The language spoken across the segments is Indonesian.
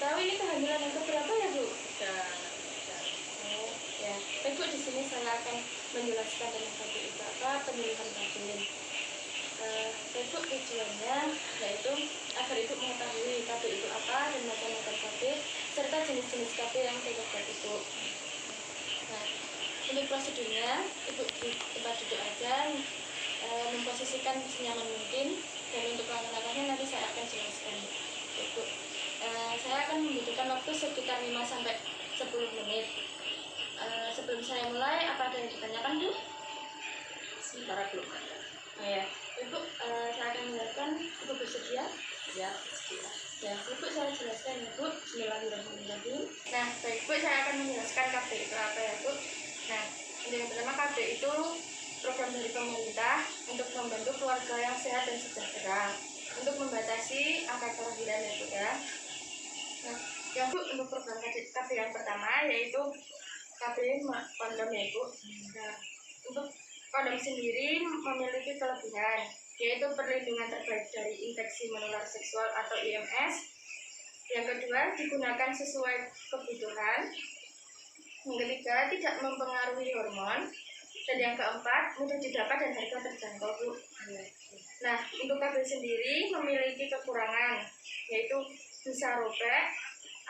tahu ini kehamilan yang keberapa ya Bu? Dan Oh ya, Ibu di sini saya akan menjelaskan tentang KB itu apa, pemilihan KB. Ibu tujuannya yaitu agar Ibu mengetahui KB itu apa dan macam-macam KB serta jenis-jenis KB yang cocok buat Ibu. Nah, untuk prosedurnya Ibu di tempat duduk aja, memposisikan senyaman mungkin, dan untuk langkah-langkahnya nanti saya akan jelaskan. Ibu, saya akan membutuhkan waktu sekitar 5-10 menit. Sebelum saya mulai, apa ada yang ditanyakan Bu? sementara belum ada. Oh ya, Ibu, saya akan menjelaskan. Ibu bersedia? Ya, sekilas. Ya, Ibu saya jelaskan ya Bu. Bismillahirrahmanirrahim. Nah, baik Bu, saya akan menjelaskan KB itu apa ya Bu. Nah, yang pertama KB itu program dari pemerintah untuk membantu keluarga yang sehat dan sejahtera, untuk membatasi angka kelahiran ya Bu ya. Nah, yang Bu untuk program KB yang pertama yaitu KB kondom ya Bu. Nah, untuk kondom sendiri memiliki kelebihan, yaitu perlindungan terbaik dari infeksi menular seksual atau IMS. Yang kedua, digunakan sesuai kebutuhan. Yang ketiga, tidak mempengaruhi hormon. Dan yang keempat, mudah didapat dan harga terjangkau Bu. Nah, untuk KB sendiri memiliki kekurangan, yaitu bisa robek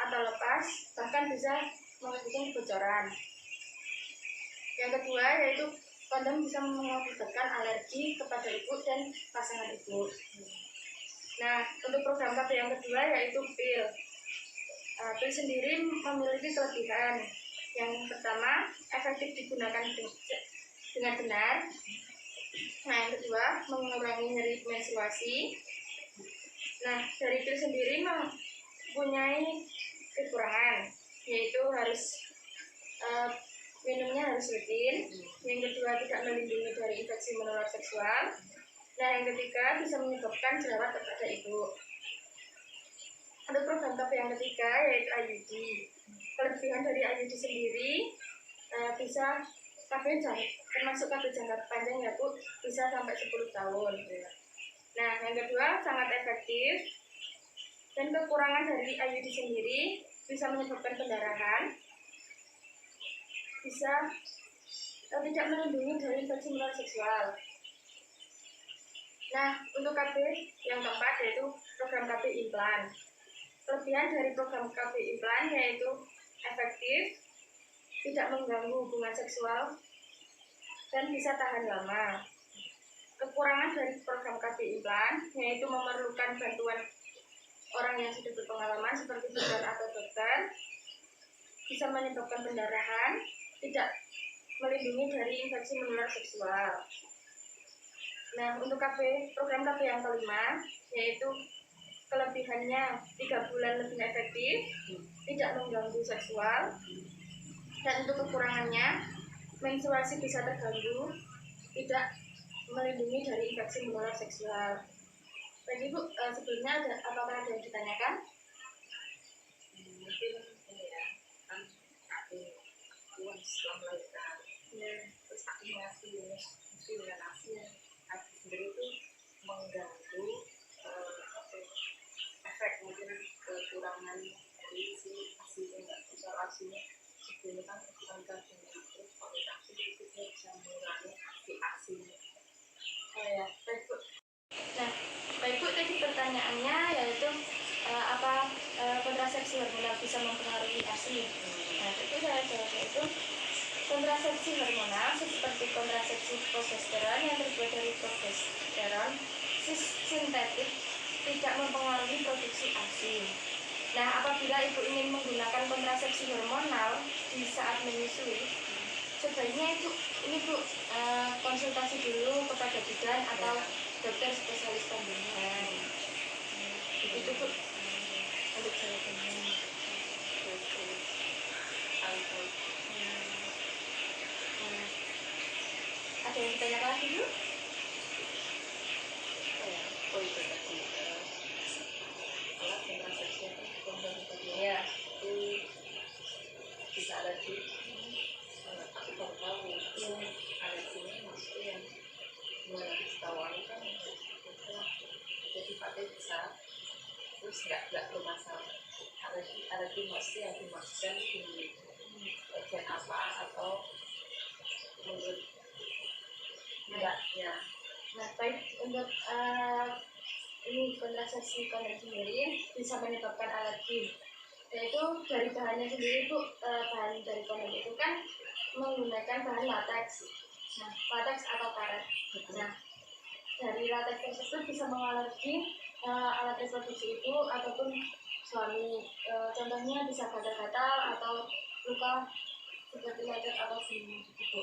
atau lepas, bahkan bisa mengakibatkan kebocoran. Yang kedua yaitu kondom bisa mengakibatkan alergi kepada ibu dan pasangan ibu. Nah, untuk program KB yang kedua yaitu pil. Pil sendiri memiliki kelebihan. Yang pertama, efektif digunakan dengan benar. Nah, yang kedua, mengurangi nyeri menstruasi. Nah, dari pil sendiri mempunyai kekurangan, yaitu harus minumnya harus rutin. Yang kedua, tidak melindungi dari infeksi menular seksual. Nah, yang ketiga, bisa menyebabkan jerawat kepada ibu. Untuk program KB yang ketiga yaitu IUD. Kelebihan dari IUD sendiri bisa KB termasuk KB jangka panjang ya Bu, bisa sampai 10 tahun. Nah, yang kedua sangat efektif. Dan kekurangan dari IUD sendiri bisa menyebabkan pendarahan, bisa tidak melindungi dari infeksi menular seksual. Nah, untuk KB yang keempat yaitu program KB implan. Kelebihan dari program KB implan yaitu efektif, tidak mengganggu hubungan seksual, dan bisa tahan lama. Kekurangan dari program KB implan yaitu memerlukan bantuan orang yang sudah berpengalaman seperti bidan atau dokter, bisa menyebabkan pendarahan, tidak melindungi dari infeksi menular seksual. Nah, untuk program KB yang kelima yaitu kelebihannya 3 bulan lebih efektif, tidak mengganggu seksual. Dan untuk kekurangannya, menstruasi bisa terganggu, tidak melindungi dari infeksi menular seksual. Baik Ibu, sebelumnya apakah ada yang ditanyakan? Mungkin ini ya, kan aku setelah melahirkan, terus aku ngasih nasi sendiri itu mengganggu efek mungkin kekurangan dari si asinya, nggak bisa asinya sebelumnya kan angka dengan terus kualitasnya itu bisa mengurangi si asinya. Oh ya, baik Bu. Nah, baik Bu, tadi pertanyaannya yaitu apa kontrasepsi hormonal bisa mempengaruhi ASI? Nah, itu saya jawab yaitu kontrasepsi hormonal seperti kontrasepsi progesteron yang terbuat dari progesteron sintetik tidak mempengaruhi produksi ASI. Nah, apabila ibu ingin menggunakan kontrasepsi hormonal di saat menyusui, sebaiknya ini Bu konsultasi dulu kepada bidan atau dokter spesialis kandungan. Itu Bu untuk jawabannya. Ada yang ditanyakan lagi Bu? Oh itu tadi alat kontrasepsi Ya. itu bisa alergi. Aku baru tahu alerginya maksudnya yang mulai diketahui kan jadi pada bisa terus nggak bermasalah. alergi maksudnya yang dimaksudkan di bagian apa atau menurut enggaknya. Nah, baik untuk ini kontrasepsi kondom sendiri bisa menyebabkan alergi. Yaitu dari bahannya sendiri itu bahan dari kondom itu kan menggunakan bahan lateks. Nah, lateks atau karet. Nah, dari lateks tersebut bisa mengalergi alat reproduksi itu ataupun suami. Contohnya bisa gatal-gatal atau luka seperti lecet atau sini gitu.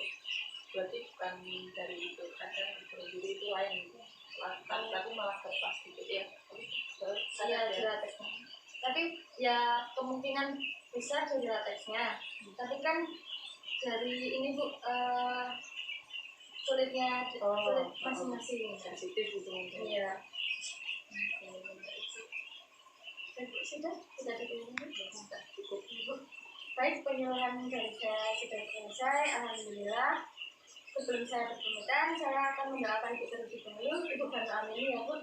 Berarti bukan dari itu, kadang sendiri itu lain tapi malah terpas gitu ya. Iya, di lateksnya. Tapi ya kemungkinan besar dari lateksnya. Tapi kan dari ini Bu, kulitnya kulit masing-masing. Sensitif gitu mungkin. Iya. Sudah cukup Ibu. Baik, penyuluhan dari saya sudah selesai. Alhamdulillah. Sebelum saya berkomentar, saya akan mendoakan Ibu terlebih dahulu. Ibu bantu amin ya Bu.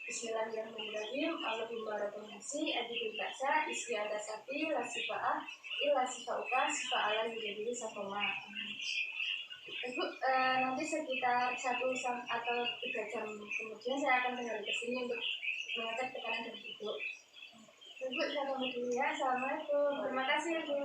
Bismillahirrahmanirrahim. Allahumma rabbana nasi adil basa ismi ada sapi la sifa'ah illa sifa'uka sifa'ala yudhiri safoma. Ibu, nanti sekitar 1 atau 3 jam kemudian saya akan kembali ke sini untuk mengecek tekanan darah Ibu. Ibu, saya pamit dulu ya. Assalamualaikum. Terima kasih Ibu.